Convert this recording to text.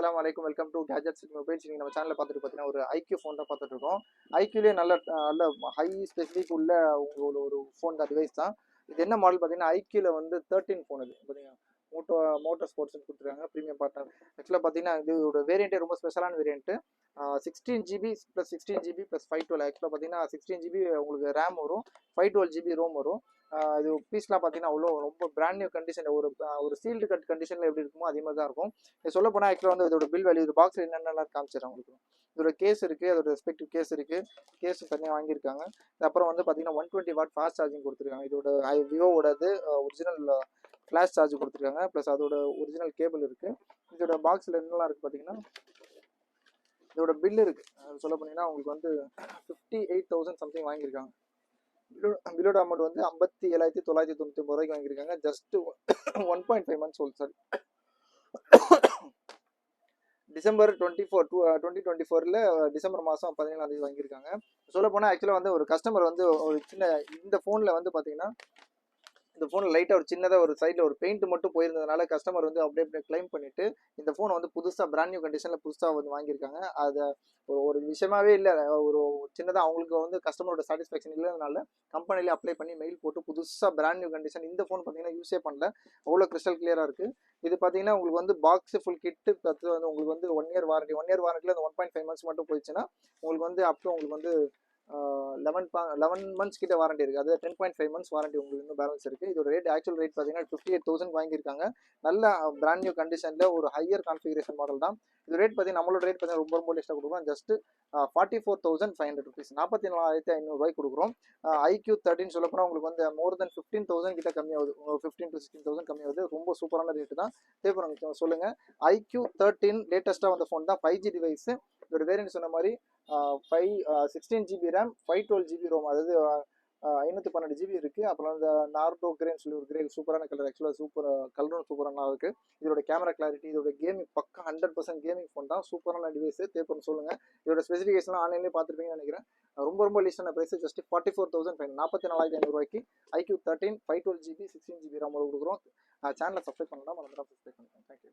அஸ்ஸலாமு அலைக்கும். Welcome to gadgets mobiles. நீங்கள் நம்ம சேனலில் பார்த்துட்டு பார்த்தீங்கன்னா ஒரு ஐக்யூ ஃபோன் தான் பார்த்துட்டு இருக்கோம். ஐக்யூலேயே நல்ல நல்ல ஹை ஸ்பெசிஃபிக் உள்ள உங்களோட ஒரு ஃபோன் தான், டிவைஸ் தான். இது என்ன மாடல் பார்த்தீங்கன்னா ஐக்யூவில் வந்து 13 ஃபோன். இது பார்த்தீங்கன்னா மோட்டர் ஸ்போர்ட்ஸ்னு கொடுத்துருக்காங்க, ப்ரீமியம் பார்ட்னர். ஆக்சுவலாக பார்த்தீங்கன்னா இதோட வேரியண்ட்டே ரொம்ப ஸ்பெஷலான variant. 16 GB plus 16 GB plus 512. ஆக்சுவலாக பார்த்தீங்கன்னா 16 GB உங்களுக்கு ரேம் வரும், 512 GB ரோம் வரும். இது பீஸ்லாம் பார்த்தீங்கன்னா அவ்வளோ ரொம்ப பிராண்ட் நியூ கண்டிஷன், ஒரு சீல்டு கட் கண்டிஷனில் எப்படி இருக்குமோ அதே மாதிரி தான் இருக்கும். இது சொல்ல போனால் ஆக்சுவலாக வந்து இதோட பில் வேல்யூ, இது பாக்ஸில் என்னென்னலாம் காமிச்சிடறேன் உங்களுக்கு. இதோட கேஸ் இருக்குது, அதோட ரெஸ்பெக்டிவ் கேஸ் இருக்குது, கேஸ் தனியாக வாங்கியிருக்காங்க. அப்புறம் வந்து பார்த்தீங்கன்னா 120 வாட் ஃபாஸ்ட் சார்ஜிங் கொடுத்துருக்காங்க. இதோட விவோவோடது ஒரிஜினல் ஃப்ளாஷ் சார்ஜ் கொடுத்துருக்காங்க, ப்ளஸ் அதோட ஒரிஜினல் கேபிள் இருக்குது. இதோட பாக்ஸில் என்னெல்லாம் இருக்குது பார்த்தீங்கன்னா இதோட பில் இருக்குது. சொல்ல போனீங்கன்னா உங்களுக்கு வந்து 58,000 சம்திங் வாங்கியிருக்காங்க. பில்லோட அமௌண்ட் வந்து 57,999 ரூபாய்க்கு வாங்கியிருக்காங்க. Just 1.5 months volt. Sir, December 2024 December மாதம் 17 வாங்கியிருக்காங்க. சொல்ல போனால் ஆக்சுவலாக வந்து ஒரு கஸ்டமர் வந்து ஒரு சின்ன இந்த ஃபோனில் வந்து பார்த்தீங்கன்னா இந்த ஃபோனில் லைட்டாக ஒரு சின்னதாக ஒரு சைடில் ஒரு பெயிண்ட் மட்டும் போயிருந்ததுனால கஸ்டமர் வந்து அப்படியே கிளைம் பண்ணிவிட்டு இந்த ஃபோனை வந்து புதுசாக பிராண்ட் நியூ கண்டிஷனில் புதுசாக வந்து வாங்கியிருக்காங்க. அதை ஒரு விஷயமாவே இல்லை, ஒரு சின்னதாக அவங்களுக்கு வந்து கஸ்டமரோட சாட்டிஸ்ஃபேக்ஷன் இல்லைனால கம்பெனிலே அப்ளை பண்ணி மெயில் போட்டு புதுசாக பிராண்ட் நியூ கண்டிஷன் இந்த ஃபோன் பார்த்தீங்கன்னா யூஸே பண்ணல, அவ்வளோ கிறிஸ்டல் கிளியராக இருக்குது. இது பார்த்தீங்கன்னா உங்களுக்கு வந்து பாக்ஸ் ஃபுல் கிட்டு பார்த்து வந்து உங்களுக்கு வந்து 1 இயர் வாரண்டி. 1 இயர் வாரண்டியில் அந்த 1.5 மந்த்ஸ் மட்டும் போயிடுச்சுன்னா உங்களுக்கு வந்து அப்புறம் உங்களுக்கு வந்து 11 மந்த்ஸ் கிட்ட வாரண்டி இருக்குது. அது 10.5 மந்த்ஸ் வாரண்டி உங்களுக்கு இன்னும் பேலன்ஸ் இருக்குது. இதோட ரேட் ஆக்சுவல் ரேட் பார்த்தீங்கன்னா 58,000 வாங்கியிருக்காங்க. நல்ல பிராண்ட் நியூ கண்டிஷனில் ஒரு ஹையர் கான்ஃபிகரேஷன் மாடல் தான். இது ரேட் பார்த்தீங்கன்னா நம்மளோட ரேட் பார்த்தீங்கன்னா ரொம்ப லிஸ்ட்டாக கொடுக்குறோம். ஜஸ்ட் 44,500 ருபீஸ், 44,500 ரூபாய்க்கு கொடுக்குறோம். ஐக்யூ 13 சொல்ல போனால் உங்களுக்கு வந்து மோர் தென் 15,000 கிட்ட கம்மியாகுது, 15 to 16,000 கம்மியாகுது. ரொம்ப சூப்பரான ரேட்டு தான். தேவைப்படுங்க சொல்லுங்கள். ஐக்யூ 13 லேட்டஸ்ட்டாக வந்த ஃபோன் தான், 5G டிவைஸு. இதோட வேரியன்ட் சொன்ன மாதிரி 16 GB ரேம், 512 GB ரோம், அதாவது 512 GB இருக்குது. அப்புறம் அந்த நார்டோ கிரேன்னு சொல்லி ஒரு கிரே சூப்பரான கலர், ஆக்சுவலாக சூப்பர் கலரும் சூப்பரான இருக்குது. இதோட கேமரா கிளாரிட்டி, இதோட கேமிங் பக்கம் 100% கேமிங் ஃபோன் தான். சூப்பரான டிவைஸு. தேவைப்படும் சொல்லுங்கள். இதோட ஸ்பெசிஃபிகேஷன்லாம் ஆன்லைன்லேயே பார்த்துருப்பீங்கன்னு நினைக்கிறேன். ரொம்ப லிஸ்டான ப்ரைஸ் ஜஸ்ட் 44,500, 44,500 ரூபாய்க்கு ஐக்யூ 13 512 GB 16 GB ரேம் கொடுக்குறோம். சேனலை சப்ஸ்கிரைப் பண்ணலாம், மறந்துடாம சப்ஸ்கிரைப் பண்ணுங்கள். தேங்க்யூ.